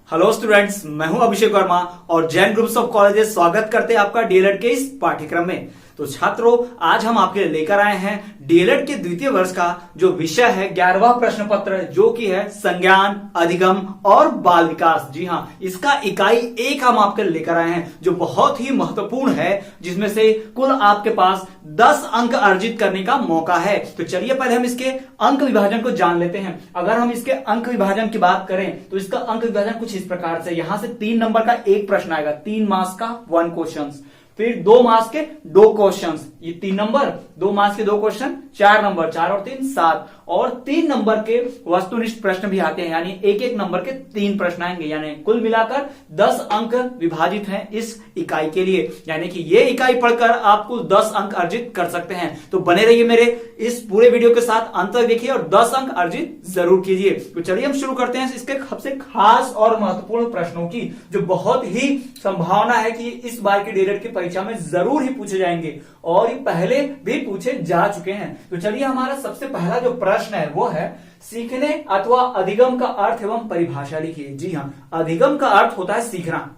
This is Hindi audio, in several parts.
हेलो स्टूडेंट्स, मैं हूं अभिषेक वर्मा और जैन ग्रुप्स ऑफ कॉलेजेस स्वागत करते हैं आपका डीएलएड के इस पाठ्यक्रम में। तो छात्रों, आज हम आपके लिए लेकर आए हैं डीएलएड के द्वितीय वर्ष का जो विषय है 11वां प्रश्न पत्र, जो कि है संज्ञान, अधिगम और बाल विकास। जी हां, इसका इकाई 1 हम आपके लिए लेकर आए हैं जो बहुत ही महत्वपूर्ण है, जिसमें से कुल आपके पास 10 अंक अर्जित करने का मौका है। तो चलिए पहले हम इसके अंक विभाजन को जान लेते हैं। अगर हम इसके अंक विभाजन की बात करें तो इसका अंक विभाजन कुछ इस प्रकार से, यहां से 3 नंबर का एक प्रश्न आएगा, 3 मार्क्स का 1 क्वेश्चन, फिर 2 मार्क्स के 2 क्वेश्चन, ये 3 नंबर, 2 मार्क्स के 2 क्वेश्चन 4 नंबर, 4 और 3 7, और 3 नंबर के वस्तुनिष्ठ प्रश्न भी आते हैं, यानी एक एक नंबर के 3 प्रश्न आएंगे। यानी कुल मिलाकर 10 अंक विभाजित हैं इस इकाई के लिए, यानी कि ये इकाई पढ़कर आप कुल 10 अंक अर्जित कर सकते हैं। तो बने रहिए मेरे इस पूरे वीडियो के साथ, अंत तक देखिए और 10 अंक अर्जित जरूर कीजिए। तो चलिए हम शुरू करते हैं इसके सबसे खास और महत्वपूर्ण प्रश्नों की, जो बहुत ही संभावना है कि इस बार की डीएलएड की परीक्षा में जरूर ही पूछे जाएंगे और ये पहले भी पूछे जा चुके हैं। तो चलिए, हमारा सबसे पहला जो प्रश्न है वो है सीखने अथवा अधिगम का अर्थ एवं परिभाषा लिखिए। जी हां, अधिगम का अर्थ होता है सीखना।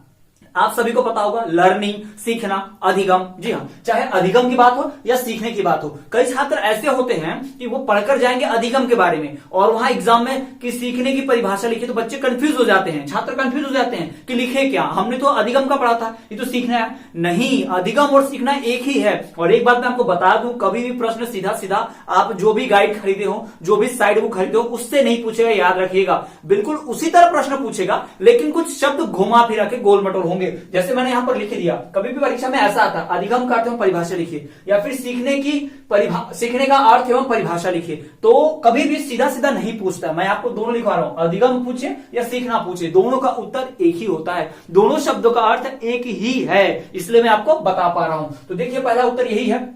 आप सभी को पता होगा, लर्निंग, सीखना, अधिगम। जी हाँ, चाहे अधिगम की बात हो या सीखने की बात हो। कई छात्र ऐसे होते हैं कि वो पढ़कर जाएंगे अधिगम के बारे में और वहां एग्जाम में कि सीखने की परिभाषा लिखी तो बच्चे कंफ्यूज हो जाते हैं, छात्र कंफ्यूज हो जाते हैं कि लिखे क्या, हमने तो अधिगम का पढ़ा था, ये तो सीखना है। नहीं, अधिगम और सीखना एक ही है। और एक बात मैं आपको बता दूं, कभी भी प्रश्न सीधा सीधा आप जो भी गाइड खरीदे हो, जो भी साइड बुक खरीदे हो, उससे नहीं पूछेगा, याद रखिएगा। बिल्कुल उसी तरह प्रश्न पूछेगा, लेकिन कुछ शब्द घुमा फिरा के गोल मटोल होंगे। जैसे मैंने यहां पर लिख दिया, कभी भी परीक्षा में ऐसा आता, अधिगम का अर्थ एवं परिभाषा लिखिए, या फिर सीखने का अर्थ एवं परिभाषा लिखिए, तो कभी भी सीधा सीधा नहीं पूछता। मैं आपको दोनों लिखवा रहा हूं, अधिगम पूछे या सीखना पूछे, दोनों का उत्तर एक ही होता है, दोनों शब्दों का अर्थ एक ही है, इसलिए मैं आपको बता पा रहा हूं। तो देखिए, पहला उत्तर यही है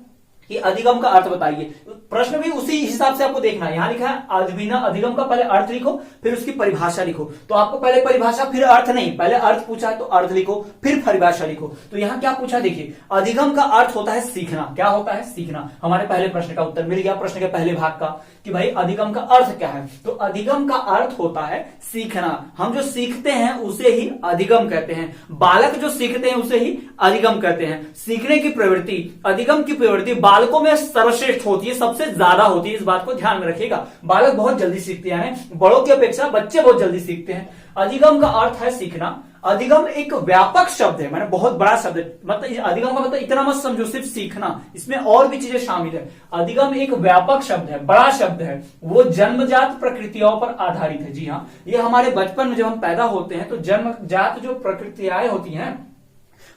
कि अधिगम का अर्थ बताइए। प्रश्न भी उसी हिसाब से आपको देखना है। यहां लिखा है अधिगम का पहले अर्थ लिखो, फिर उसकी परिभाषा लिखो। तो आपको पहले परिभाषा फिर अर्थ नहीं, पहले अर्थ पूछा है तो अर्थ लिखो, फिर परिभाषा लिखो। तो यहां क्या पूछा, देखिए, अधिगम का अर्थ होता है सीखना। क्या होता है? सीखना। हमारे पहले प्रश्न का उत्तर मिल गया, प्रश्न के पहले भाग का, कि भाई अधिगम का अर्थ क्या है। तो अधिगम का अर्थ होता है सीखना। हम जो सीखते हैं उसे ही अधिगम कहते हैं। बालक जो सीखते हैं उसे ही अधिगम कहते हैं। सीखने की प्रवृत्ति, अधिगम की प्रवृत्ति बालकों में सर्वश्रेष्ठ होती है, सबसे ज्यादा होती है। इस बात को ध्यान में रखिएगा। बालक बहुत जल्दी सीखते हैं, बड़ों की अपेक्षा बच्चे बहुत जल्दी सीखते हैं। अधिगम का अर्थ है सीखना। अधिगम एक व्यापक शब्द है, मैंने बहुत बड़ा शब्द है, मतलब अधिगम का मतलब इतना मत समझो सिर्फ सीखना, इसमें और भी चीजें शामिल है। अधिगम एक व्यापक शब्द है, बड़ा शब्द है, वो जन्मजात प्रकृतियों पर आधारित है। जी हाँ, ये हमारे बचपन में जब हम पैदा होते हैं तो जन्मजात जो प्रकृतियां होती हैं,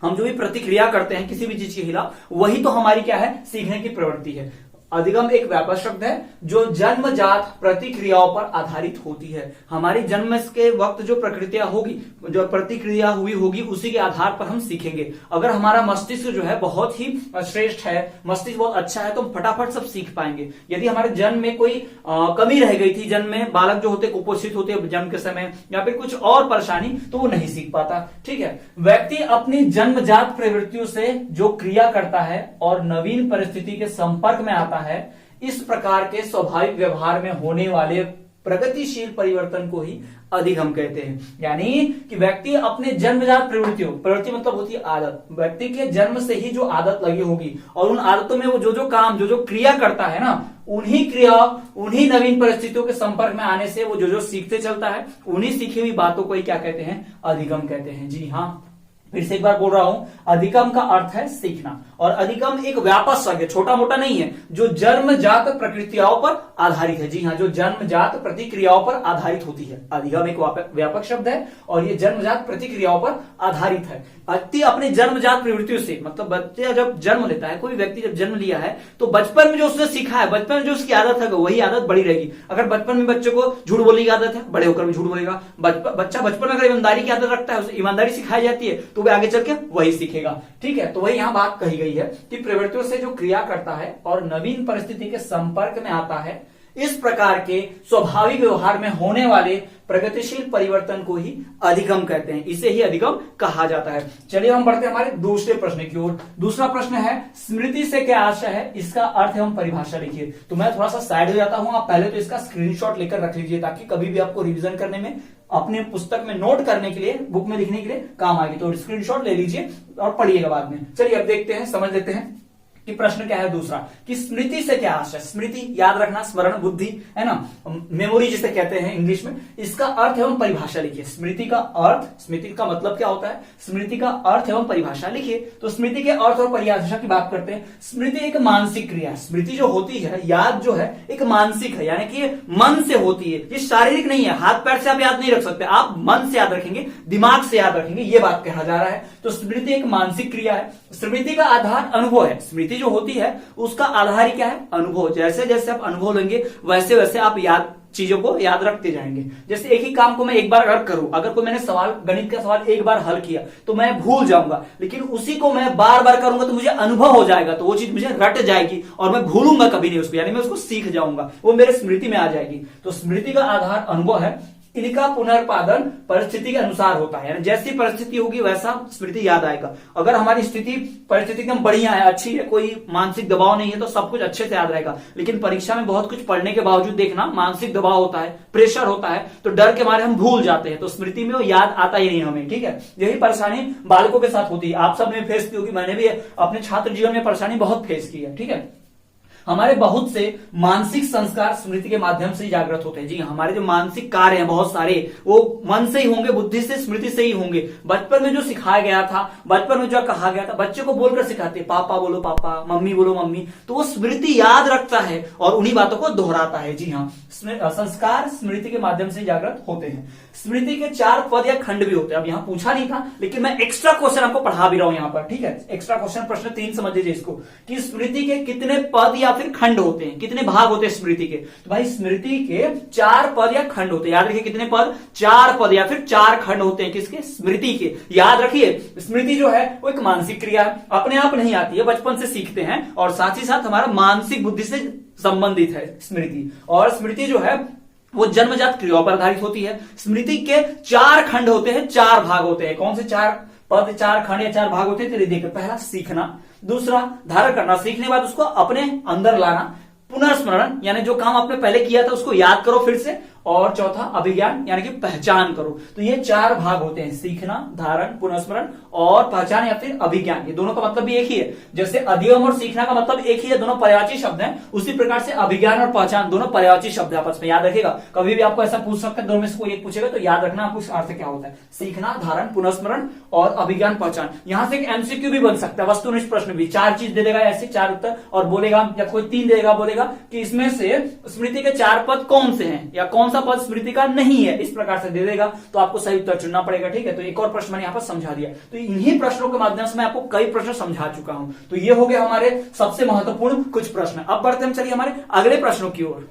हम जो भी प्रतिक्रिया करते हैं किसी भी चीज के खिलाफ, वही तो हमारी क्या है, सीखने की प्रवृत्ति है। अधिगम एक व्यापक शब्द है जो जन्मजात प्रतिक्रियाओं पर आधारित होती है। हमारी जन्म के वक्त जो प्रकृतियां होगी, जो प्रतिक्रिया हुई होगी, उसी के आधार पर हम सीखेंगे। अगर हमारा मस्तिष्क जो है बहुत ही श्रेष्ठ है, मस्तिष्क बहुत अच्छा है, तो हम फटाफट सब सीख पाएंगे। यदि हमारे जन्म में कोई कमी रह गई थी, जन्म में बालक जो होते कुपोषित होते जन्म के समय, या फिर कुछ और परेशानी, तो वो नहीं सीख पाता। ठीक है, व्यक्ति अपनी जन्मजात प्रवृत्तियों से जो क्रिया करता है और नवीन परिस्थिति के संपर्क में आता है, इस प्रकार के स्वाभाविक व्यवहार में होने वाले प्रगतिशील परिवर्तन को ही अधिगम कहते हैं। यानी कि व्यक्ति अपने जन्मजात प्रवृत्ति मतलब होती है आदत, व्यक्ति के जन्म से ही जो आदत लगी होगी और उन आदतों में वो जो काम जो क्रिया करता है ना, उन्हीं नवीन परिस्थितियों के संपर्क में आने से वो जो सीखते चलता है, उन्हीं सीखी हुई बातों को ही क्या कहते हैं, अधिगम कहते हैं। जी हाँ, फिर से एक बार बोल रहा हूं, अधिगम का अर्थ है सीखना, और अधिगम एक व्यापक शब्द है, छोटा मोटा नहीं है, जो जन्मजात प्रक्रियाओं पर आधारित है। जी हाँ, जो जन्मजात प्रतिक्रियाओं पर आधारित होती है। अधिगम एक व्यापक शब्द है और ये जन्मजात प्रतिक्रियाओं पर आधारित है। व्यक्ति अपने जन्मजात प्रवृत्तियों से, मतलब बच्चा जब जन्म लेता है, कोई व्यक्ति जब जन्म लिया है, तो बचपन में जो उसने सीखा है, बचपन में जो उसकी आदत है, वही आदत बड़ी रहेगी। अगर बचपन में बच्चे को झूठ बोलने की आदत है, बड़े होकर भी झूठ बोलेगा। बच्चा बचपन में अगर ईमानदारी की आदत रखता है, उसे ईमानदारी सिखाई जाती है, तो वह आगे चल के वही सीखेगा। ठीक है, तो वही यहां बात कही गई है कि प्रवृत्तियों से जो क्रिया करता है और नवीन परिस्थिति के संपर्क में आता है, इस प्रकार के स्वाभाविक व्यवहार में होने वाले प्रगतिशील परिवर्तन को ही अधिगम कहते हैं, इसे ही अधिगम कहा जाता है। चलिए हम बढ़ते हैं हमारे दूसरे प्रश्न की ओर। दूसरा प्रश्न है स्मृति से क्या आशय है, इसका अर्थ एवं परिभाषा लिखिए। तो मैं थोड़ा सा साइड हो जाता हूं, आप पहले तो इसका स्क्रीनशॉट लेकर रख लीजिए ताकि कभी भी आपको रिवीजन करने में, अपने पुस्तक में नोट करने के लिए, बुक में लिखने के लिए काम आएगी। तो स्क्रीनशॉट ले लीजिए और पढ़िएगा बाद में। चलिए अब देखते हैं, समझ लेते हैं कि प्रश्न क्या है दूसरा, कि स्मृति से क्या आशय। स्मृति याद रखना, स्मरण, बुद्धि, है ना, मेमोरी जिसे कहते हैं इंग्लिश में। इसका अर्थ एवं परिभाषा लिखिए। स्मृति का अर्थ, स्मृति का मतलब क्या होता है, स्मृति का अर्थ एवं परिभाषा लिखिए। तो स्मृति के अर्थ और परिभाषा की बात करते हैं। स्मृति एक मानसिक क्रिया है। स्मृति जो होती है, याद जो है, एक मानसिक है, यानी कि ये मन से होती है, ये शारीरिक नहीं है। हाथ पैर से आप याद नहीं रख सकते, आप मन से याद रखेंगे, दिमाग से याद रखेंगे, ये बात कहा जा रहा है। तो स्मृति एक मानसिक क्रिया है। स्मृति का आधार अनुभव है। स्मृति जो होती है उसका आधार क्या है, अनुभव। जैसे जैसे आप अनुभव लेंगे वैसे वैसे आप चीजों को याद रखते जाएंगे। जैसे एक ही काम को मैं एक बार अगर करूं, अगर कोई मैंने सवाल, गणित का सवाल एक बार हल किया तो मैं भूल जाऊंगा, लेकिन उसी को मैं बार बार करूंगा तो मुझे अनुभव हो जाएगा, तो वो चीज मुझे रट जाएगी और मैं भूलूंगा कभी नहीं उसको, यानी मैं उसको सीख जाऊंगा, वो मेरे स्मृति में आ जाएगी। तो स्मृति का आधार अनुभव है। इनका पुनर्पादन परिस्थिति के अनुसार होता है, यानी जैसी परिस्थिति होगी वैसा स्मृति याद आएगा। अगर हमारी स्थिति, परिस्थिति एकदम बढ़िया है, अच्छी है, कोई मानसिक दबाव नहीं है, तो सब कुछ अच्छे से याद रहेगा। लेकिन परीक्षा में बहुत कुछ पढ़ने के बावजूद देखना, मानसिक दबाव होता है, प्रेशर होता है, तो डर के मारे हम भूल जाते हैं, तो स्मृति में वो याद आता ही नहीं हमें। ठीक है, यही परेशानी बालकों के साथ होती है। आप सब ने फेस की होगी, मैंने भी अपने छात्र जीवन में परेशानी बहुत फेस की है। ठीक है, हमारे बहुत से मानसिक संस्कार स्मृति के माध्यम से ही जागृत होते हैं। जी, हमारे जो मानसिक कार्य हैं बहुत सारे, वो मन से ही होंगे, बुद्धि से, स्मृति से ही होंगे। बचपन में जो सिखाया गया था, बचपन में जो कहा गया था, बच्चे को बोलकर सिखाते, पापा बोलो पापा, मम्मी बोलो मम्मी, तो वो स्मृति याद रखता है और उन्हीं बातों को दोहराता है। जी हाँ, संस्कार स्मृति के माध्यम से जागृत होते हैं। स्मृति के 4 पद या खंड भी होते हैं। अब यहाँ पूछा नहीं था, लेकिन मैं एक्स्ट्रा क्वेश्चन आपको पढ़ा भी रहा हूं यहाँ पर। ठीक है, एक्स्ट्रा क्वेश्चन, प्रश्न 3 समझ लीजिए इसको, कि स्मृति के कितने पद या फिर खंड होते हैं, कितने भाग होते हैं स्मृति के। तो भाई स्मृति के 4 पद या खंड होते हैं। याद रखिए कितने पद, 4 पद या फिर 4 खंड होते हैं। किसके, स्मृति के। याद रखिए स्मृति जो है वो एक मानसिक क्रिया है, अपने आप नहीं आती है, बचपन से सीखते हैं, और साथ ही साथ हमारा मानसिक बुद्धि से संबंधित है स्मृति। और स्मृति जो है वो जन्मजात क्रियाओं पर आधारित होती है। स्मृति के 4 खंड होते हैं, 4 भाग होते हैं। कौन से 4 पद, 4 खंड या 4 भाग होते हैं? चलिए देखिए, पहला सीखना, दूसरा धारण करना, सीखने के बाद उसको अपने अंदर लाना, पुनर्स्मरण यानी जो काम आपने पहले किया था उसको याद करो फिर से, और चौथा अभिज्ञान यानी कि पहचान करो। तो ये 4 भाग होते हैं, सीखना, धारण, पुनर्स्मरण और पहचान या फिर अभिज्ञान। ये दोनों का मतलब भी एक ही है। जैसे अधिगम और सीखना का मतलब एक ही है, दोनों पर्यायवाची शब्द हैं, उसी प्रकार से अभिज्ञान और पहचान दोनों पर्यायवाची शब्द है आपस में। याद रखिएगा, कभी भी आपको ऐसा पूछ सकता है, दोनों में से कोई एक पूछेगा तो याद रखना आपको इसका अर्थ क्या होता है। सीखना, धारण, पुनर्स्मरण और अभिज्ञान, पहचान। यहां से एक एमसीक्यू भी बन सकता है, वस्तुनिष्ठ प्रश्न भी। 4 चीज दे देगा ऐसे, 4 उत्तर, और बोलेगा, या कोई 3 देगा, बोलेगा कि इसमें से स्मृति के 4 पद कौन से हैं या कौन सा पद स्मृति का नहीं है, इस प्रकार से दे देगा, तो आपको सही उत्तर चुनना पड़ेगा। ठीक है, तो एक और प्रश्न मैंने यहां पर समझा दिया। तो इन्हीं प्रश्नों के माध्यम से मैं आपको कई प्रश्न समझा चुका हूं। तो ये हो गए हमारे सबसे महत्वपूर्ण कुछ प्रश्न। अब बढ़ते हम चलिए हमारे अगले प्रश्नों की ओर।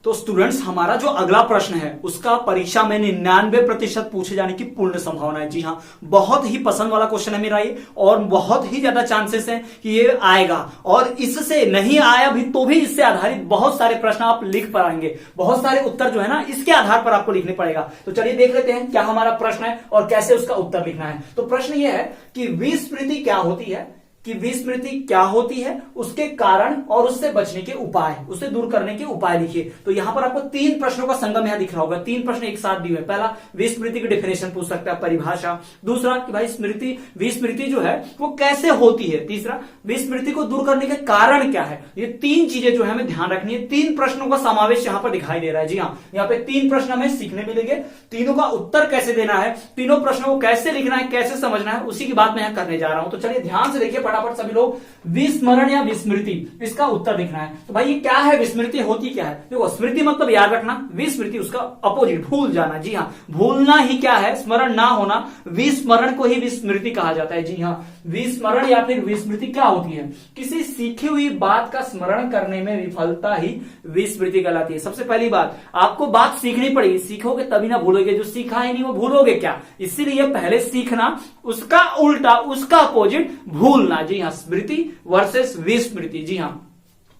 तो स्टूडेंट्स, हमारा जो अगला प्रश्न है उसका परीक्षा में 99% पूछे जाने की पूर्ण संभावना है। जी हाँ, बहुत ही पसंद वाला क्वेश्चन है मेरा ये, और बहुत ही ज्यादा चांसेस है कि ये आएगा, और इससे नहीं आया भी तो भी इससे आधारित बहुत सारे प्रश्न आप लिख पाएंगे, बहुत सारे उत्तर जो है ना इसके आधार पर आपको लिखने पड़ेगा। तो चलिए देख लेते हैं क्या हमारा प्रश्न है और कैसे उसका उत्तर लिखना है। तो प्रश्न ये है कि विस्मृति क्या होती है, कि विस्मृति क्या होती है, उसके कारण और उससे बचने के उपाय, उसे दूर करने के उपाय लिखिए। तो यहां पर आपको 3 प्रश्नों का संगम यहां दिख रहा होगा, 3 प्रश्न एक साथ दिए हुए। पहला, विस्मृति की डेफिनेशन पूछ सकता है, परिभाषा। दूसरा कि भाई विस्मृति जो है वो कैसे होती है। तीसरा, विस्मृति को दूर करने के कारण क्या है। ये 3 चीजें जो है हमें ध्यान रखनी है। 3 प्रश्नों का समावेश यहां पर दिखाई दे रहा है। जी हाँ, यहाँ पे 3 प्रश्न हमें सीखने मिलेंगे, तीनों का उत्तर कैसे देना है, तीनों प्रश्नों को कैसे लिखना है, कैसे समझना है, उसी की बात मैं यहां करने जा रहा हूं। तो चलिए ध्यान से देखिए फटाफट सभी लोग। विस्मरण या विस्मृति, इसका उत्तर लिखना है। तो भाई ये क्या है, विस्मृति होती क्या है। देखो, स्मृति मतलब याद रखना, विस्मृति उसका अपोजिट, भूल जाना। जी हाँ, भूलना ही क्या है, स्मरण ना होना, विस्मरण को ही विस्मृति कहा जाता है। जी हाँ, विस्मरण या फिर विस्मृति क्या होती है, किसी सीखी हुई बात का स्मरण करने में विफलता ही विस्मृति कहलाती है। सबसे पहली बात, आपको बात सीखनी पड़ेगी, सीखोगे तभी ना भूलोगे, जो सीखा है नहीं वो भूलोगे क्या। इसीलिए पहले सीखना, उसका उल्टा, उसका अपोजिट भूलना। जी हाँ, स्मृति वर्सेस विस्मृति। जी हाँ,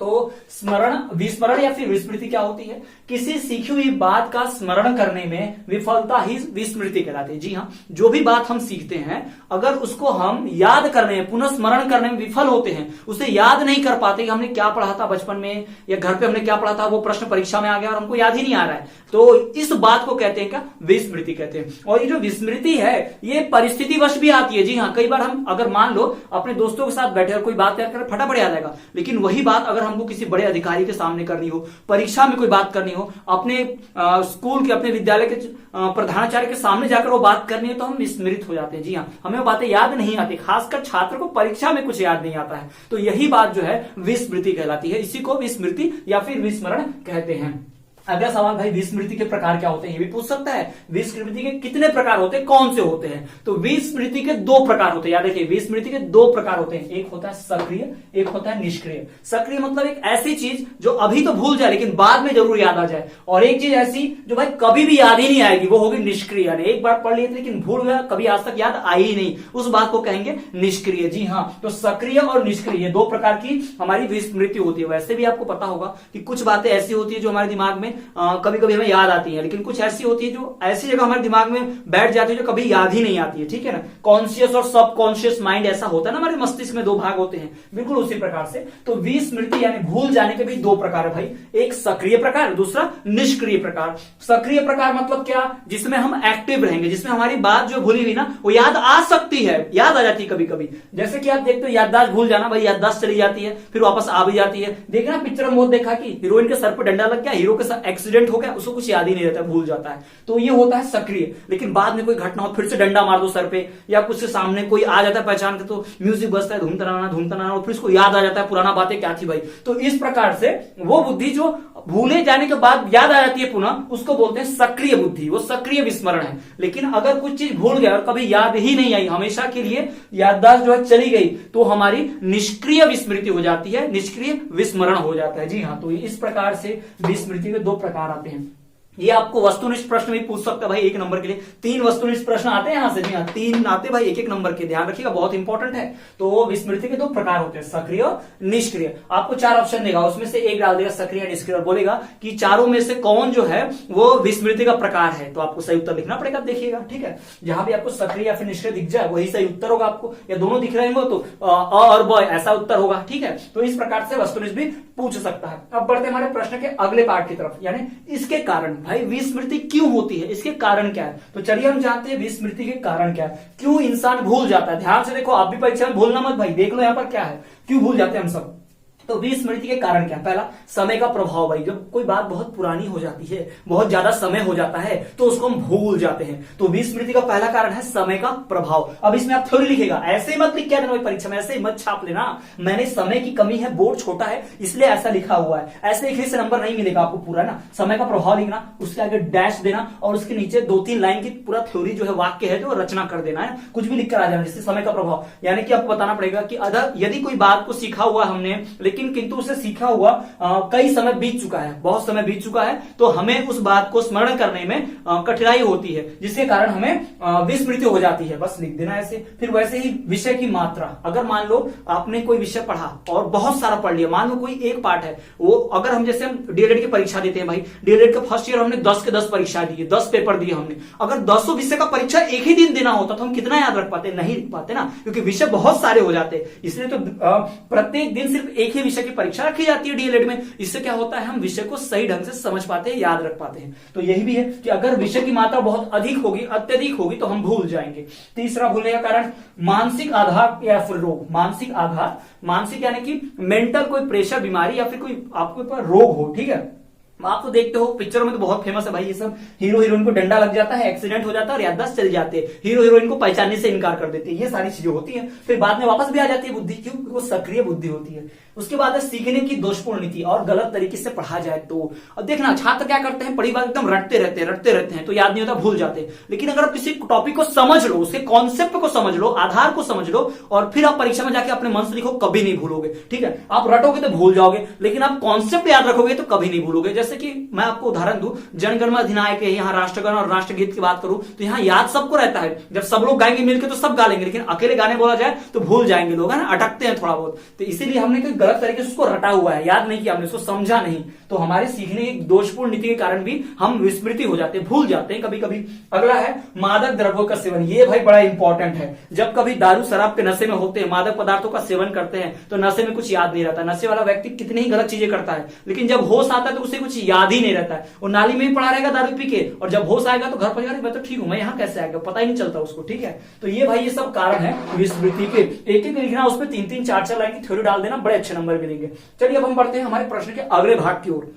तो स्मरण, विस्मरण या फिर विस्मृति क्या होती है? किसी सीखी हुई बात का स्मरण करने में विफलता ही विस्मृति कहलाती है। जी हाँ, जो भी बात हम सीखते हैं अगर उसको हम याद करने में, पुनः स्मरण करने में विफल होते हैं, उसे याद नहीं कर पाते कि हमने क्या पढ़ा था बचपन में या घर पे हमने क्या पढ़ा था, वो प्रश्न परीक्षा में आ गया और हमको याद ही नहीं आ रहा है, तो इस बात को कहते हैं क्या? विस्मृति कहते हैं। और ये जो विस्मृति है ये परिस्थितिवश भी आती है। जी हाँ, कई बार हम अगर मान लो अपने दोस्तों के साथ बैठे और कोई बात कर फटाफट याद आएगा, लेकिन वही बात अगर हमको किसी बड़े अधिकारी के सामने करनी हो, परीक्षा में कोई बात करनी हो, अपने स्कूल के, अपने विद्यालय के प्रधानाचार्य के सामने जाकर वो बात करनी है, तो हम विस्मृत हो जाते हैं। जी हाँ, हमें वो बातें याद नहीं आती, खासकर छात्र को परीक्षा में कुछ याद नहीं आता है, तो यही बात जो है विस्मृति कहलाती है। इसी को विस्मृति या फिर विस्मरण कहते हैं। अगला सवाल भाई, विस्मृति के प्रकार क्या होते हैं? ये भी पूछ सकता है। विस्मृति के कितने प्रकार होते हैं, कौन से होते हैं? तो विस्मृति के दो प्रकार होते हैं। याद रखिए, विस्मृति के दो प्रकार होते हैं, एक होता है सक्रिय, एक होता है निष्क्रिय। सक्रिय मतलब एक ऐसी चीज जो अभी तो भूल जाए लेकिन बाद में जरूर याद आ जाए, और एक चीज ऐसी जो भाई कभी भी याद ही नहीं आएगी, वो होगी निष्क्रिय। यानी एक बार पढ़ लिए थे लेकिन भूल गया, कभी आज तक याद आई ही नहीं, उस बात को कहेंगे निष्क्रिय। जी हाँ, तो सक्रिय और निष्क्रिय दो प्रकार की हमारी विस्मृति होती है। वैसे भी आपको पता होगा कि कुछ बातें ऐसी होती है जो हमारे दिमाग में कभी कभी हमें याद आती है, लेकिन कुछ ऐसी होती है जो ऐसी जगह हमारे दिमाग में बैठ जाती है जो कभी याद ही नहीं आती है। ठीक है ना, कॉन्शियस और सब कॉन्शियस माइंड ऐसा होता है ना, हमारे मस्तिष्क में दो भाग होते हैं, बिल्कुल उसी प्रकार से। तो विस्मृति यानी भूल जाने के भी दो प्रकार है भाई, एक सक्रिय प्रकार, दूसरा निष्क्रिय प्रकार। सक्रिय प्रकार मतलब क्या? जिसमें हम एक्टिव रहेंगे, जिसमें हमारी बात जो भूली हुई ना वो याद आ सकती है, याद आ जाती है कभी कभी। जैसे कि आप देखते हो याददाश्त भूल जाना, भाई याददाश्त चली जाती है फिर वापस आ भी जाती है। देखना पिक्चर में बहुत देखा कि हीरोइन के सर पर डंडा लग गया, हीरो के साथ एक्सीडेंट हो गया, उसको कुछ याद ही नहीं रहता, भूल जाता है, तो ये होता है सक्रिय। लेकिन बाद में कोई घटना हो, फिर से डंडा मार दो सर पे, या कुछ से सामने कोई आ जाता है पहचान के, तो म्यूजिक बजता है धूम तनाना, और फिर उसको याद आ जाता है पुराना बातें क्या थी भाई। तो इस प्रकार से वो बुद्धि जो भूले जाने के बाद याद आ जाती है पुनः, उसको बोलते हैं सक्रिय बुद्धि, वो सक्रिय विस्मरण है। लेकिन अगर कुछ चीज भूल गया और कभी याद ही नहीं आई, हमेशा के लिए याददाश्त जो है चली गई, तो हमारी निष्क्रिय विस्मृति हो जाती है, निष्क्रिय विस्मरण हो जाता है। जी हाँ, तो इस प्रकार से विस्मृति के दो प्रकार आते हैं। ये आपको वस्तुनिष्ठ प्रश्न भी पूछ सकता है भाई, एक नंबर के लिए 3 वस्तुनिष्ठ प्रश्न आते हैं यहां से। जी हाँ, 3 आते भाई, एक नंबर के, ध्यान रखिएगा, बहुत इंपॉर्टेंट है। तो विस्मृति के दो प्रकार होते हैं, सक्रिय और निष्क्रिय। आपको 4 ऑप्शन देगा, उसमें से एक डाल देगा सक्रिय निष्क्रिय, और बोलेगा कि चारों में से कौन जो है वो विस्मृति का प्रकार है, तो आपको सही उत्तर लिखना पड़ेगा। देखिएगा, ठीक है, जहां भी आपको सक्रिय या फिर निष्क्रिय दिख जाए वही सही उत्तर होगा आपको, या दोनों दिख रहे हो तो अ और ब ऐसा उत्तर होगा। ठीक है, तो इस प्रकार से वस्तुनिष्ठ भी पूछ सकता है। अब बढ़ते हमारे प्रश्न के अगले पार्ट की तरफ, यानी इसके कारण भाई विस्मृति क्यों होती है, इसके कारण क्या है। तो चलिए हम जानते हैं विस्मृति के कारण क्या है, क्यों इंसान भूल जाता है। ध्यान से देखो, आप भी परीक्षा में भूलना मत भाई, देख लो यहाँ पर क्या है, क्यों भूल जाते हैं हम सब। तो विस्मृति के कारण क्या? पहला, समय का प्रभाव भाई, जब कोई बात बहुत पुरानी हो जाती है, बहुत ज्यादा समय हो जाता है, तो उसको हम भूल जाते हैं। तो विस्मृति का पहला कारण है समय का प्रभाव। अब इसमें आप थ्योरी लिखेगा, ऐसे मत लिख के देना भाई परीक्षा में, ऐसे मत छाप लेना, मैंने समय की कमी है, बोर्ड छोटा है इसलिए ऐसा लिखा हुआ है, ऐसे लिखने से नंबर नहीं मिलेगा आपको पूरा ना। समय का प्रभाव लिखना, उसके आगे डैश देना, और उसके नीचे 2-3 लाइन की पूरा थ्योरी जो है, वाक्य है जो रचना कर देना है, कुछ भी लिखकर आ जाना, जिससे समय का प्रभाव। यानी कि आपको बताना पड़ेगा कि अगर यदि कोई बात को सीखा हुआ हमने, लेकिन किंतु उसे सीखा हुआ कई समय बीत चुका है, बहुत समय बीत चुका है, तो हमें उस बात को स्मरण करने में कठिनाई होती है, जिसके कारण हमें विस्मृति हो जाती है। बस लिख देना ऐसे। फिर वैसे ही विषय की मात्रा, अगर मान लो आपने कोई विषय पढ़ा और बहुत सारा पढ़ लिया, मान लो कोई एक पार्ट है वो, अगर हम जैसे हम डीएलएड की परीक्षा देते हैं भाई, डीएलएड का फर्स्ट ईयर हमने 10 के 10 परीक्षा दी, 10 पेपर दिए हमने, अगर 10 विषय का परीक्षा एक ही दिन देना होता तो हम कितना याद रख पाते? नहीं लिख पाते ना, क्योंकि विषय बहुत सारे हो जाते। इसलिए तो प्रत्येक दिन सिर्फ एक ही विषय की परीक्षा रखी जाती है डीएलएड में। इससे क्या होता है, हम विषय को सही ढंग से समझ पाते हैं, याद रख पाते हैं। तो यही भी है कि अगर विषय की मात्रा बहुत अधिक होगी, अत्यधिक होगी, तो हम भूल जाएंगे। तीसरा भूलने का कारण मानसिक आधार या फिर रोग। मानसिक आधार, मानसिक यानी कि मेंटल कोई प्रेशर, बीमारी या फिर कोई आपके ऊपर रोग हो। ठीक है, आप तो देखते हो पिक्चरों में तो बहुत फेमस है भाई ये सब, हीरो हीरोइन को डंडा लग जाता है, एक्सीडेंट हो जाता है और याददाश्त चली जाती है, हीरो हीरोइन को पहचानने से इनकार कर देते हैं, ये सारी चीजें होती हैं। फिर बाद में वापस भी आ जाती है बुद्धि, क्यों? वो सक्रिय बुद्धि होती है। उसके बाद है सीखने की दोषपूर्ण नीति, और गलत तरीके से पढ़ा जाए तो। अब देखना, छात्र क्या करते हैं, पढ़ी बात एकदम रटते रहते हैं, तो याद नहीं होता, भूल जाते। लेकिन अगर आप किसी टॉपिक को समझ लो, उसके कॉन्सेप्ट को समझ लो, आधार को समझ लो, और फिर आप परीक्षा में जाके अपने मन से लिखो, कभी नहीं भूलोगे। ठीक है, आप रटोगे तो भूल जाओगे, लेकिन आप कॉन्सेप्ट याद रखोगे तो कभी नहीं भूलोगे। जैसे कि मैं आपको उदाहरण दूं, जनगण मन अधिनायक है, यहाँ राष्ट्रगान और राष्ट्रगीत की बात करूं तो यहाँ याद सबको रहता है, जब सब लोग गाएंगे मिलकर तो सब गा लेंगे, लेकिन अकेले गाने बोला जाए तो भूल जाएंगे लोग, है ना, अटकते हैं थोड़ा बहुत। तो इसीलिए हमने कोई गलत तरीके से उसको रटा हुआ है, याद नहीं किया हमने, उसको समझा नहीं, तो हमारे सीखने की दोषपूर्ण नीति के कारण भी हम विस्मृति हो जाते हैं, भूल जाते हैं कभी कभी। अगला है मादक द्रव्यों का सेवन। ये भाई बड़ा इंपॉर्टेंट है। जब कभी दारू शराब के नशे में होते हैं, मादक पदार्थों का सेवन करते हैं, तो नशे में कुछ याद नहीं रहता। नशे वाला व्यक्ति कितनी ही गलत चीजें करता है, लेकिन जब होश आता है तो उसे कुछ याद ही नहीं रहता है। वो नाली में ही पड़ा रहेगा दारू पी के, और जब होश आएगा तो घर पर मैं तो ठीक हूं, मैं यहाँ कैसे आ गया, पता ही नहीं चलता उसको। ठीक है, तो ये भाई ये सब कारण है विस्मृति के। एक एक लिखना, उस पर 3-3 4-4 लाइन की थ्योरी डाल देना, बड़े अच्छे नंबर मिलेंगे। चलिए अब हम बढ़ते हैं हमारे प्रश्न के अगले भाग की ओर।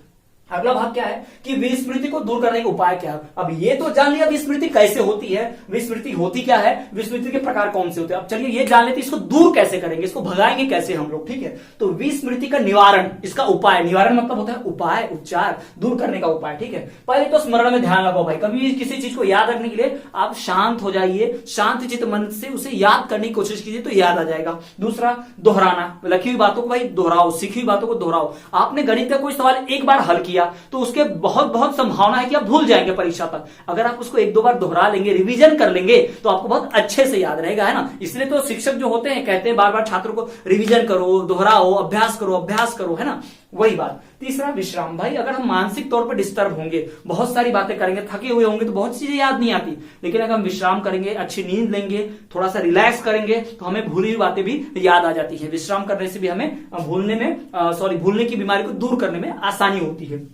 अगला भाग क्या है कि विस्मृति को दूर करने का उपाय क्या है। अब ये तो जान लिया विस्मृति कैसे होती है, विस्मृति होती क्या है, विस्मृति के प्रकार कौन से होते हैं। अब चलिए ये जान लेते इसको दूर कैसे करेंगे, इसको भगाएंगे कैसे हम लोग। ठीक है, तो विस्मृति का निवारण, इसका उपाय, निवारण मतलब होता है उपाय, उपचार, दूर करने का उपाय। ठीक है, पहले तो स्मरण में ध्यान लगाओ भाई। कभी भी किसी चीज को याद रखने के लिए आप शांत हो जाइए, शांत चित्त मन से उसे याद करने की कोशिश कीजिए, तो याद आ जाएगा। दूसरा, दोहराना, लिखी हुई बातों को भाई दोहराओ, सीखी हुई बातों को दोहराओ। आपने गणित का कोई सवाल एक बार हल किया तो उसके बहुत बहुत संभावना है कि आप भूल जाएंगे परीक्षा तक। अगर आप उसको 1-2 बार दोहरा लेंगे, रिवीजन कर लेंगे, तो आपको बहुत अच्छे से याद रहेगा, है ना। इसलिए तो शिक्षक जो होते हैं कहते हैं बार बार छात्रों को रिवीजन करो, दोहराओ, अभ्यास करो, है ना। वही बात। तीसरा, विश्राम। भाई अगर हम मानसिक तौर पर डिस्टर्ब होंगे, बहुत सारी बातें करेंगे, थके हुए होंगे, तो बहुत चीजें याद नहीं आती। लेकिन अगर हम विश्राम करेंगे, अच्छी नींद लेंगे, थोड़ा सा रिलैक्स करेंगे, तो हमें भूली हुई बातें भी याद आ जाती है। विश्राम करने से भी हमें भूलने की बीमारी को दूर करने में आसानी होती है।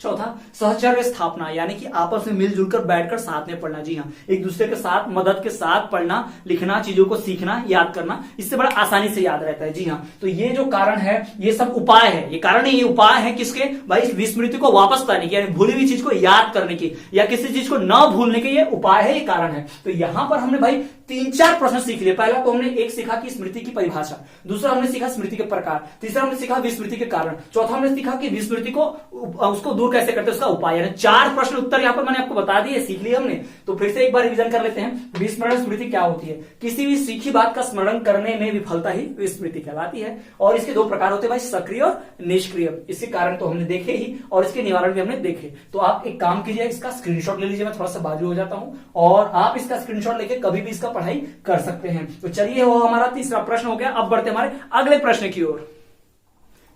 चौथा, सहचर्य स्थापना, यानी कि आपस में मिलजुल कर बैठकर साथ में पढ़ना। जी हाँ, एक दूसरे के साथ मदद के साथ पढ़ना, लिखना, चीजों को सीखना, याद करना, इससे बड़ा आसानी से याद रहता है। जी हाँ, तो ये जो कारण है, ये सब उपाय है। ये कारण नहीं, ये उपाय है किसके भाई, विस्मृति को वापस करने के, यानी भूली हुई चीज को याद करने की, या किसी चीज को न भूलने के, ये उपाय है, ये कारण है। तो यहां पर हमने भाई 3-4 प्रश्न सीख लिए। पहला तो हमने एक सीखा कि स्मृति की परिभाषा, दूसरा हमने सीखा स्मृति के प्रकार, तीसरा हमने सीखा विस्मृति के कारण, चौथा हमने सीखा कि विस्मृति को उसको दूर कैसे करते हैं, उसका उपाय। यानी 4 प्रश्न उत्तर यहां पर मैंने आपको बता दिए, सीख लिए हमने। तो फिर से एक बार रिवीजन कर लेते हैं। विस्मरण स्मृति क्या होती है? किसी भी सीखी बात का स्मरण करने में विफलता ही विस्मृति कहलाती है। और इसके 2 प्रकार होते हैं भाई, सक्रिय और निष्क्रिय। इसके कारण तो हमने देखे ही, और इसके निवारण भी हमने देखे। तो आप एक काम कीजिए, इसका स्क्रीनशॉट ले लीजिए, मैं थोड़ा सा बाजू हो जाता हूं, और आप इसका स्क्रीनशॉट लेके कभी भी इसका पढ़ाई कर सकते हैं। तो चलिए, वो हमारा तीसरा प्रश्न हो गया। अब बढ़ते हमारे अगले प्रश्न की ओर।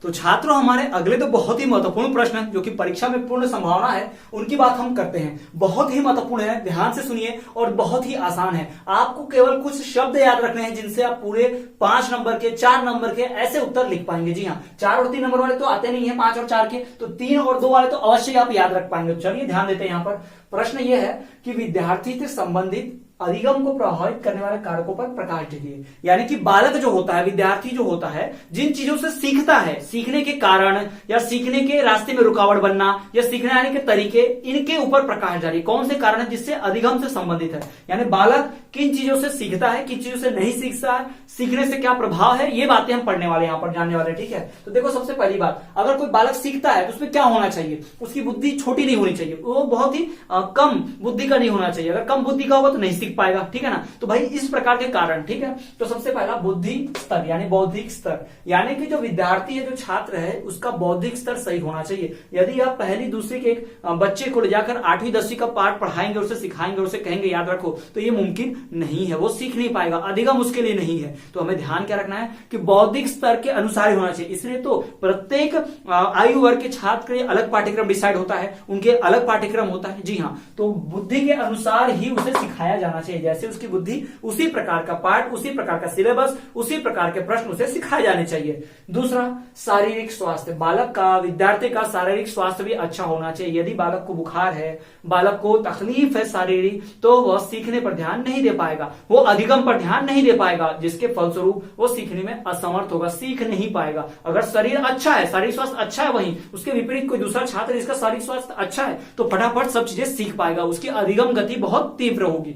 तो छात्रों, हमारे अगले तो बहुत ही महत्वपूर्ण प्रश्न है, जो कि परीक्षा में पूर्ण संभावना है, उनकी बात हम करते हैं। बहुत ही महत्वपूर्ण है, ध्यान से सुनिए, और बहुत ही आसान है। आपको केवल कुछ शब्द याद रखने हैं, जिनसे आप पूरे 5 नंबर के, 4 नंबर के ऐसे उत्तर लिख पाएंगे। जी हाँ, 4 और 3 नंबर वाले तो आते नहीं है, 5 और 4 के, तो 3 और 2 वाले तो अवश्य आप याद रख पाएंगे। चलिए ध्यान देते हैं। यहाँ पर प्रश्न यह है कि विद्यार्थी से संबंधित अधिगम को प्रभावित करने वाले कारकों पर प्रकाश डालिए। यानी कि बालक जो होता है, विद्यार्थी जो होता है, जिन चीजों से सीखता है, सीखने के कारण या सीखने के रास्ते में रुकावट बनना या सीखने आने के तरीके, इनके ऊपर प्रकाश डालिए। कौन से कारण है जिससे अधिगम से संबंधित है, यानी बालक किन चीजों से सीखता है, किन चीजों से नहीं सीखता है, सीखने से क्या प्रभाव है, ये बातें हम पढ़ने वाले, यहाँ पर जानने वाले। ठीक है, तो देखो, सबसे पहली बात, अगर कोई बालक सीखता है तो उसमें क्या होना चाहिए, उसकी बुद्धि छोटी नहीं होनी चाहिए, वो बहुत ही कम बुद्धि का नहीं होना चाहिए। अगर कम बुद्धि का होगा तो नहीं सीख पाएगा। ठीक है ना, तो भाई इस प्रकार के कारण। ठीक है, तो सबसे पहला बुद्धि स्तर, यानी बौद्धिक स्तर, यानी कि जो विद्यार्थी है, जो छात्र है, उसका बौद्धिक स्तर सही होना चाहिए। यदि आप पहली दूसरी के एक बच्चे को ले जाकर 8वीं 10वीं का पाठ पढ़ाएंगे, उसे सिखाएंगे, उसे कहेंगे याद रखो, तो ये मुमकिन नहीं है, वो सीख नहीं पाएगा, अधिगम उसके लिए नहीं है। तो हमें ध्यान क्या रखना है कि बौद्धिक स्तर के अनुसार होना चाहिए। इसलिए तो प्रत्येक आयु वर्ग के छात्र के अलग पाठ्यक्रम डिसाइड होता है, उनके अलग पाठ्यक्रम होता है। जी हाँ, तो बुद्धि के अनुसार ही उसे सिखाया जाना चाहिए। जैसे उसकी बुद्धि, उसी प्रकार का पाठ, उसी प्रकार का सिलेबस, उसी प्रकार के प्रश्न उसे सिखाए जाने चाहिए। दूसरा, शारीरिक स्वास्थ्य, बालक का, विद्यार्थी का शारीरिक स्वास्थ्य भी अच्छा होना चाहिए। यदि बालक को बुखार है, बालक को तकलीफ है शारीरिक, तो वह सीखने पर ध्यान नहीं दे पाएगा, वो अधिगम पर ध्यान नहीं दे पाएगा, जिसके फलस्वरूप वो सीखने में असमर्थ होगा, सीख नहीं पाएगा। अगर शरीर अच्छा है, शारीरिक स्वास्थ्य अच्छा है, वहीं उसके विपरीत कोई दूसरा छात्र जिसका शारीरिक स्वास्थ्य अच्छा है, तो फटाफट सब चीजें सीख पाएगा, उसकी अधिगम गति बहुत तीव्र होगी।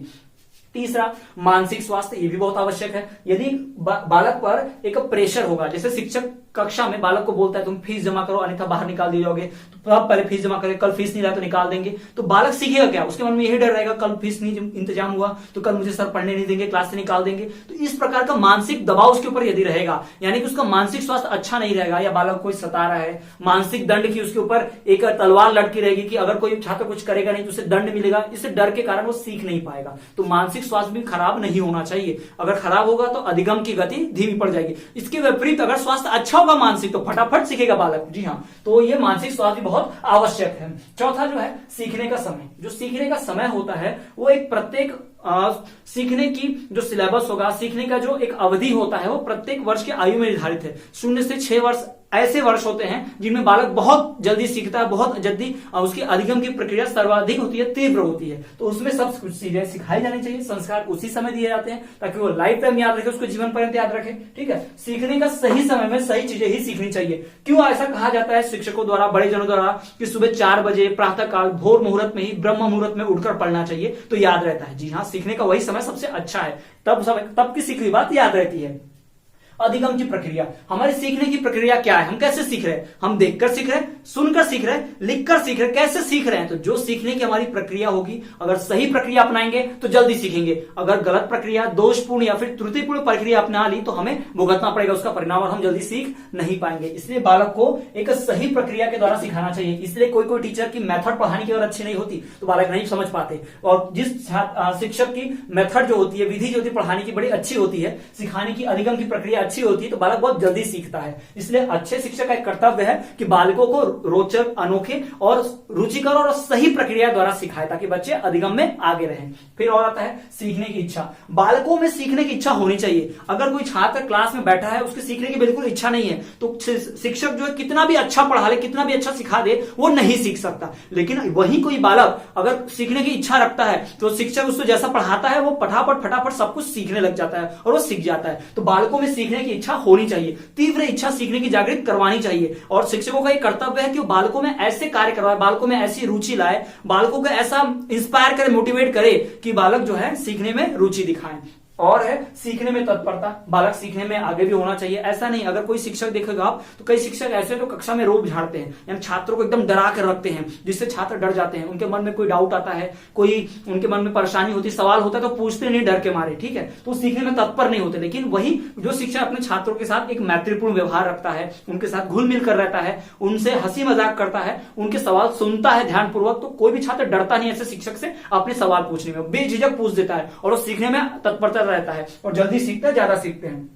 तीसरा, मानसिक स्वास्थ्य, ये भी बहुत आवश्यक है। यदि बालक पर एक प्रेशर होगा, जैसे शिक्षक कक्षा में बालक को बोलता है तुम फीस जमा करो अन्यथा बाहर निकाल दिए जाओगे, तो आप पहले फीस जमा करें, कल फीस नहीं लाया तो निकाल देंगे, तो बालक सीखेगा क्या? उसके मन में यही डर रहेगा, कल फीस नहीं इंतजाम हुआ तो कल मुझे सर पढ़ने नहीं देंगे, क्लास से निकाल देंगे। तो इस प्रकार का मानसिक दबाव उसके ऊपर यदि रहेगा, यानी कि उसका मानसिक स्वास्थ्य अच्छा नहीं रहेगा, या बालक कोई सता रहा है, मानसिक दंड की उसके ऊपर एक तलवार लटकी रहेगी कि अगर कोई छात्र कुछ करेगा नहीं तो उसे दंड मिलेगा, इस डर के कारण वो सीख नहीं पाएगा। तो मानसिक स्वास्थ्य भी खराब नहीं होना चाहिए। अगर खराब होगा तो अधिगम की गति धीमी पड़ जाएगी। इसके विपरीत अगर स्वास्थ्य अच्छा होगा मानसिक तो फटाफट सीखेगा बालक। जी हाँ, तो ये मानसिक स्वास्थ्य भी बहुत आवश्यक है। चौथा जो है सीखने का समय। जो सीखने का समय होता है वो एक प्रत्येक सीखने की जो सिलेबस होगा, सीखने का जो एक अवधि होता है वो प्रत्येक वर्ष की आयु में निर्धारित है। 0 से 6 वर्ष ऐसे वर्ष होते हैं जिनमें बालक बहुत जल्दी सीखता है, बहुत जल्दी उसकी अधिगम की प्रक्रिया सर्वाधिक होती है, तीव्र होती है। तो उसमें सब कुछ चीजें सिखाई जानी चाहिए, संस्कार उसी समय दिए जाते हैं ताकि वो लाइफ टाइम याद रखे, उसको जीवन पर्यंत याद रखे। ठीक है, सीखने का सही समय में सही चीजें ही सीखनी चाहिए। क्यों ऐसा कहा जाता है शिक्षकों द्वारा, बड़े जनों द्वारा कि सुबह 4 बजे प्रातः काल भोर मुहूर्त में ही, ब्रह्म मुहूर्त में उठकर पढ़ना चाहिए तो याद रहता है। जी हाँ, सीखने का वही समय सबसे अच्छा है, तब की सीखी हुई बात याद रहती है। अधिगम की प्रक्रिया, हमारे सीखने की प्रक्रिया क्या है, हम कैसे सीख रहे हैं? हम देखकर सीख रहे हैं, सुनकर सीख रहे हैं, लिखकर सीख रहे हैं, कैसे सीख रहे हैं? तो जो सीखने की हमारी प्रक्रिया होगी, अगर सही प्रक्रिया अपनाएंगे तो जल्दी सीखेंगे। अगर गलत प्रक्रिया, दोषपूर्ण या फिर त्रुटिपूर्ण प्रक्रिया अपना ली तो हमें भुगतना पड़ेगा उसका परिणाम और हम जल्दी सीख नहीं पाएंगे। इसलिए बालक को एक सही प्रक्रिया के द्वारा सिखाना चाहिए। इसलिए कोई टीचर की मेथड पढ़ाने की और अच्छी नहीं होती तो बालक नहीं समझ पाते, और जिस शिक्षक की मेथड जो होती है, विधि जो होती है पढ़ाने की बड़ी अच्छी होती है, सिखाने की अधिगम की प्रक्रिया अच्छी होती है तो बालक बहुत जल्दी सीखता है। इसलिए अच्छे शिक्षक का एक कर्तव्य है कि बालकों को रोचक, अनोखे और रुचिकर और सही प्रक्रिया द्वारा सिखाए ताकि बच्चे अधिगम में आगे रहें। फिर और आता है सीखने की इच्छा। बालकों में सीखने की इच्छा होनी चाहिए। अगर कोई छात्र क्लास में बैठा है, उसकी सीखने की बिल्कुल इच्छा नहीं है तो शिक्षक जो है कितना भी अच्छा पढ़ा ले, कितना भी अच्छा सिखा दे, वो नहीं सीख सकता। लेकिन वही कोई बालक अगर सीखने की इच्छा रखता है तो शिक्षक उसको जैसा पढ़ाता है वो फटाफट सब कुछ सीखने लग जाता है और वो सीख जाता है। तो बालकों में सीखने की इच्छा होनी चाहिए, तीव्र इच्छा सीखने की जागृत करवानी चाहिए। और शिक्षकों का एक कर्तव्य है कि वो बालकों में ऐसे कार्य करवाए, बालकों में ऐसी रुचि लाए, बालकों को ऐसा इंस्पायर करे, मोटिवेट करे कि बालक जो है सीखने में रुचि दिखाएं। और है सीखने में तत्परता। बालक सीखने में आगे भी होना चाहिए। ऐसा नहीं, अगर कोई शिक्षक देखेगा आप तो कई शिक्षक ऐसे तो कक्षा में रोब झाड़ते हैं, यानी छात्रों को एकदम डरा कर रखते हैं जिससे छात्र डर जाते हैं। उनके मन में कोई डाउट आता है, कोई उनके मन में परेशानी होती है, सवाल होता है तो पूछते नहीं डर के मारे। ठीक है, तो सीखने में तत्पर नहीं होते। लेकिन वही जो शिक्षक अपने छात्रों के साथ एक मैत्रीपूर्ण व्यवहार रखता है, उनके साथ घुल मिल कर रहता है, उनसे हंसी मजाक करता है, उनके सवाल सुनता है ध्यानपूर्वक, तो कोई भी छात्र डरता नहीं ऐसे शिक्षक से अपने सवाल पूछने में, बेझिझक पूछ देता है और वो सीखने में तत्परता रहता है और जल्दी सीखते हैं, ज्यादा सीखते हैं।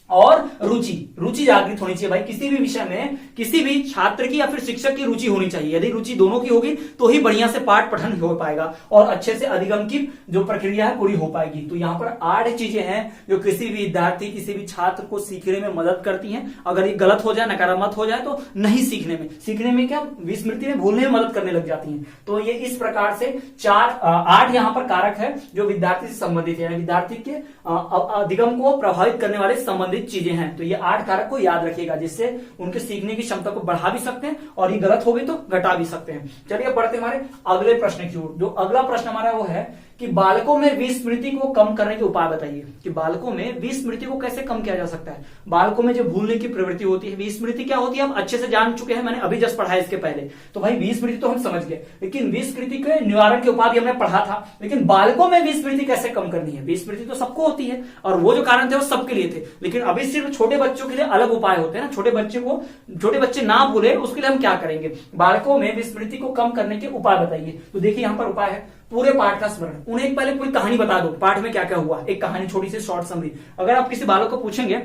और रुचि जागृत होनी चाहिए भाई। किसी भी विषय में किसी भी छात्र की या फिर शिक्षक की रुचि होनी चाहिए। यदि रुचि दोनों की होगी तो ही बढ़िया से पाठ पठन हो पाएगा और अच्छे से अधिगम की जो प्रक्रिया है पूरी हो पाएगी। तो यहाँ पर 8 चीजें हैं जो किसी भी विद्यार्थी, किसी भी छात्र को सीखने में मदद करती हैं। अगर ये गलत हो जाए, नकारात्मक हो जाए तो नहीं सीखने में क्या विस्मृति में, भूलने में मदद करने लग जाती है। तो ये इस प्रकार से 8 यहाँ पर कारक है जो विद्यार्थी से संबंधित है, विद्यार्थी के अधिगम को प्रभावित करने वाले संबंधित चीजें हैं। तो ये 8 कारक को याद रखिएगा जिससे उनके सीखने की क्षमता को बढ़ा भी सकते हैं और ये गलत हो गई तो घटा भी सकते हैं। चलिए बढ़ते हमारे अगले प्रश्न की ओर। जो अगला प्रश्न हमारा वो है कि बालकों में विस्मृति को कम करने के उपाय बताइए कि बालकों में विस्मृति को कैसे कम किया जा सकता है। बालकों में जो भूलने की प्रवृत्ति होती है, विस्मृति क्या होती है हम अच्छे से जान चुके हैं, मैंने अभी जस्ट पढ़ा है इसके पहले। तो भाई विस्मृति तो हम समझ गए, लेकिन विस्मृति के निवारण के उपाय भी हमने पढ़ा था। लेकिन बालकों में विस्मृति कैसे कम करनी है? विस्मृति तो सबको होती है और वो जो कारण थे वो सबके लिए थे, लेकिन अभी सिर्फ छोटे बच्चों के लिए अलग उपाय होते हैं ना। छोटे बच्चे ना भूले उसके लिए हम क्या करेंगे? बालकों में विस्मृति को कम करने के उपाय बताइए। तो देखिए यहाँ पर उपाय है पूरे पाठ का स्मरण। उन्हें पहले पूरी कहानी बता दो, पाठ में क्या क्या हुआ, एक कहानी छोटी सी शॉर्ट समरी। अगर आप किसी बालक को पूछेंगे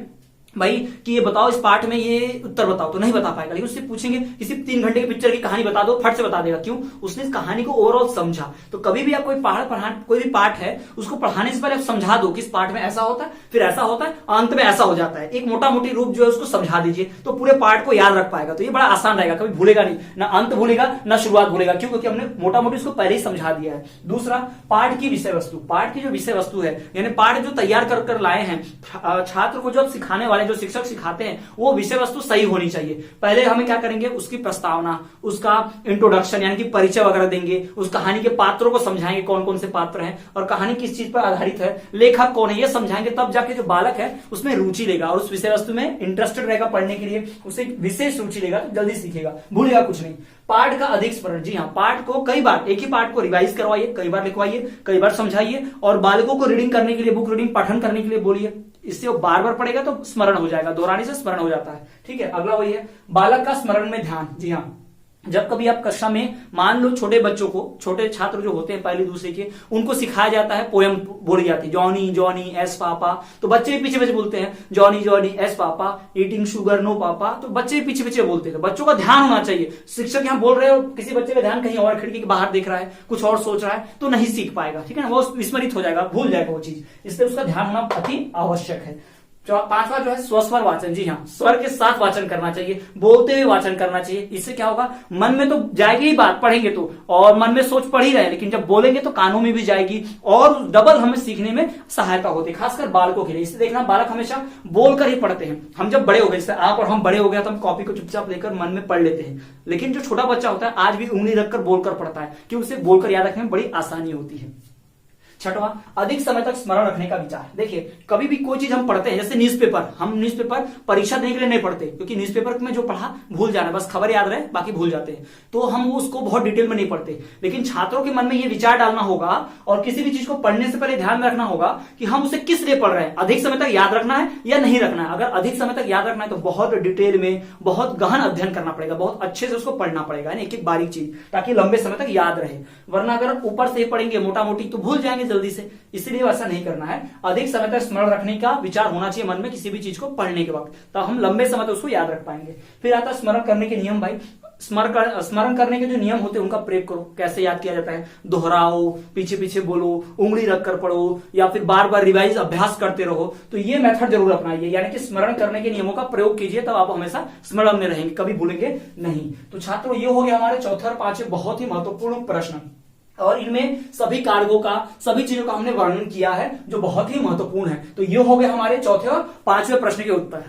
भाई कि ये बताओ इस पाठ में ये उत्तर बताओ, तो नहीं बता पाएगा। लेकिन उससे पूछेंगे किसी 3 घंटे की पिक्चर की कहानी बता दो, फट से बता देगा। क्यों? उसने इस कहानी को ओवरऑल समझा। तो कभी भी आप कोई भी पाठ है उसको पढ़ाने से पहले आप समझा दो कि इस पाठ में ऐसा होता है, फिर ऐसा होता है, अंत में ऐसा हो जाता है। एक मोटा मोटी रूप जो है उसको समझा दीजिए तो पूरे पाठ को याद रख पाएगा। तो ये बड़ा आसान रहेगा, कभी भूलेगा नहीं, ना अंत भूलेगा ना शुरुआत भूलेगा। क्यों? क्योंकि हमने मोटा मोटी उसको पहले ही समझा दिया है। दूसरा, पाठ की विषय वस्तु। पाठ की जो विषय वस्तु है यानी पाठ जो तैयार कर लाए हैं छात्र को, जो आप सिखाने वाले, जो शिक्षक सिखाते हैं, वो विषय वस्तु सही होनी चाहिए। पहले हमें क्या करेंगे? उसकी प्रस्तावना, उसका इंट्रोडक्शन यानी कि परिचय वगैरह देंगे, उस कहानी के पात्रों को समझाएंगे कौन कौन से पात्र हैं और कहानी किस चीज पर आधारित है, लेखक कौन है, ये समझाएंगे। तब जाके जो बालक है उसमें रुचि लेगा और उस विषय वस्तु में इंटरेस्टेड रहेगा पढ़ने के लिए, उसे विशेष रुचि लेगा तो जल्दी सीखेगा, भूलेगा कुछ नहीं। पाठ का अधिक स्मरण। जी हाँ, पाठ को कई बार, एक ही पाठ को रिवाइज करवाइए, कई बार लिखवाइए, कई बार समझाइए और बालकों को रीडिंग करने के लिए, बुक रीडिंग पठन करने के लिए बोलिए। इससे वो बार बार पढ़ेगा तो स्मरण हो जाएगा, दोहराने से स्मरण हो जाता है। ठीक है, अगला वही है बालक का स्मरण में ध्यान। जी हाँ, जब कभी आप कक्षा में मान लो छोटे बच्चों को, छोटे छात्र जो होते हैं पहली दूसरे के, उनको सिखाया जाता है, पोयम बोली जाती है, जॉनी जॉनी एस पापा, तो बच्चे भी पीछे पीछे बोलते हैं जॉनी जॉनी एस पापा, ईटिंग शुगर नो पापा, तो बच्चे पीछे पीछे बोलते हैं। तो बच्चों का ध्यान होना चाहिए, शिक्षक यहाँ बोल रहे हो, किसी बच्चे का ध्यान कहीं और, खिड़की के बाहर देख रहा है, कुछ और सोच रहा है, तो नहीं सीख पाएगा, ठीक है ना, वो विस्मरित हो जाएगा, भूल जाएगा वो चीज, इसलिए उसका ध्यान होना अति आवश्यक है। पांचवा जो है स्वस्वर वाचन, जी हाँ, स्वर के साथ वाचन करना चाहिए, बोलते हुए वाचन करना चाहिए। इससे क्या होगा, मन में तो जाएगी ही बात, पढ़ेंगे तो, और मन में सोच पढ़ ही रहे, लेकिन जब बोलेंगे तो कानों में भी जाएगी और डबल हमें सीखने में सहायता होती है, खासकर बालकों के लिए। इससे देखना, बालक हमेशा बोलकर ही पढ़ते हैं। हम जब बड़े हो गए, जैसे आप और हम बड़े हो गए, तो हम कॉपी को चुपचाप लेकर मन में पढ़ लेते हैं, लेकिन जो छोटा बच्चा होता है आज भी उंगली रखकर बोलकर पढ़ता है, क्योंकि उसे बोलकर याद रखने में बड़ी आसानी होती है। छठवां, अधिक समय तक स्मरण रखने का विचार। देखिए, कभी भी कोई चीज हम पढ़ते हैं, जैसे न्यूज़पेपर, हम न्यूज़पेपर परीक्षा देने के लिए नहीं पढ़ते, क्योंकि न्यूज़पेपर में जो पढ़ा भूल जाना, बस खबर याद रहे, बाकी भूल जाते हैं, तो हम उसको बहुत डिटेल में नहीं पढ़ते। लेकिन छात्रों के मन में ये विचार डालना होगा और किसी भी चीज को पढ़ने से पहले ध्यान में रखना होगा कि हम उसे किस लिए पढ़ रहे हैं, अधिक समय तक याद रखना है या नहीं रखना है। अगर अधिक समय तक याद रखना है तो बहुत डिटेल में, बहुत गहन अध्ययन करना पड़ेगा, बहुत अच्छे से उसको पढ़ना पड़ेगा, एक एक बारीक चीज, ताकि लंबे समय तक याद रहे। वरना अगर ऊपर से पढ़ेंगे मोटा मोटी तो भूल जाएंगे जल्दी से, इसलिए वैसा नहीं करना है। अधिक समय तक स्मरण रखने का विचार होना चाहिए मन में किसी भी चीज को पढ़ने के वक्त, तो हम लंबे समय तक उसको याद रख पाएंगे। फिर आता है स्मरण करने के नियम। भाई, स्मरण करने के जो नियम होते हैं उनका प्रयोग करो। कैसे याद किया जाता है, दोहराओ, पीछे पीछे बोलो, उंगली रखकर पढ़ो, या फिर बार बार रिवाइज अभ्यास करते रहो। तो ये मेथड जरूर अपनाइए, यानी कि स्मरण करने के नियमों का प्रयोग कीजिए, तब आप हमेशा स्मरण में रहेंगे, कभी भूलेंगे नहीं। तो छात्रों, ये हो गया हमारे चौथे और पांचवें बहुत ही महत्वपूर्ण प्रश्न, और इनमें सभी कारकों का, सभी चीजों का हमने वर्णन किया है जो बहुत ही महत्वपूर्ण है। तो ये हो गए हमारे चौथे और पांचवें प्रश्न के उत्तर।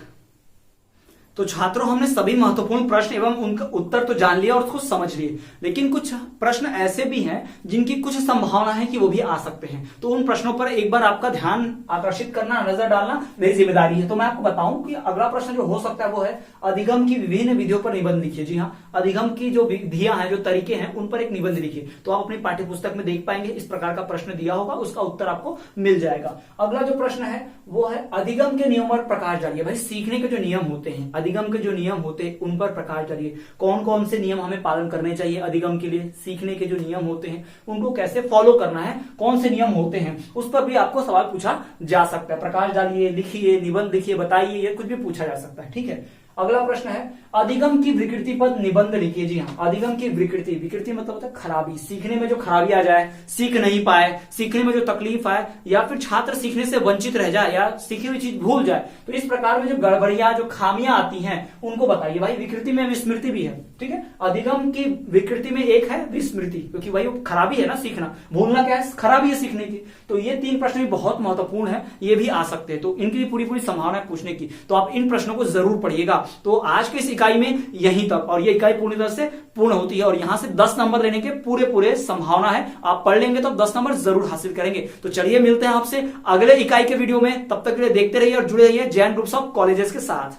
तो छात्रों, हमने सभी महत्वपूर्ण प्रश्न एवं उनका उत्तर तो जान लिया और उसको समझ लिए, लेकिन कुछ प्रश्न ऐसे भी हैं जिनकी कुछ संभावना है कि वो भी आ सकते हैं। तो उन प्रश्नों पर एक बार आपका ध्यान आकर्षित करना, नजर डालना मेरी जिम्मेदारी है। तो मैं आपको बताऊं कि अगला प्रश्न जो हो सकता है वो है, अधिगम की विभिन्न विधियों पर निबंध लिखिए। जी हाँ, अधिगम की जो विधियां हैं, जो तरीके हैं, उन पर एक निबंध लिखिए। तो आप अपनी पाठ्य पुस्तक में देख पाएंगे, इस प्रकार का प्रश्न दिया होगा, उसका उत्तर आपको मिल जाएगा। अगला जो प्रश्न है वो है, अधिगम के नियमों पर प्रकाश डालिए। भाई, सीखने के जो नियम होते हैं, अधिगम के जो नियम होते हैं, उन पर प्रकाश डालिए। कौन कौन से नियम हमें पालन करने चाहिए अधिगम के लिए, सीखने के जो नियम होते हैं उनको कैसे फॉलो करना है, कौन से नियम होते हैं, उस पर भी आपको सवाल पूछा जा सकता है। प्रकाश डालिए, लिखिए, निबंध लिखिए, बताइए, ये कुछ भी पूछा जा सकता है, ठीक है। अगला प्रश्न है, अधिगम की विकृति पर निबंध लिखिए। जी हाँ, अधिगम की विकृति, विकृति मतलब होता है खराबी, सीखने में जो खराबी आ जाए, सीख नहीं पाए, सीखने में जो तकलीफ आए, या फिर छात्र सीखने से वंचित रह जाए या सीखी हुई चीज भूल जाए, तो इस प्रकार में जो गड़बड़ियां, जो खामियां आती हैं उनको बताइए। भाई, विकृति में विस्मृति भी है, ठीक है। अधिगम की विकृति में एक है विस्मृति, क्योंकि भाई वो खराबी है ना, सीखना, भूलना क्या है, खराबी है सीखने की। तो ये तीन प्रश्न भी बहुत महत्वपूर्ण है, ये भी आ सकते हैं, तो इनकी पूरी पूरी संभावना है पूछने की। तो आप इन प्रश्नों को जरूर पढ़िएगा। तो आज की इस इकाई में यहीं तक, और ये इकाई पूरी तरह से पूर्ण होती है, और यहां से 10 नंबर लेने के पूरे पूरे संभावना है। आप पढ़ लेंगे तो 10 नंबर जरूर हासिल करेंगे। तो चलिए, मिलते हैं आपसे अगले इकाई के वीडियो में, तब तक के लिए देखते रहिए और जुड़े रहिए जैन ग्रुप्स ऑफ कॉलेजेस के साथ।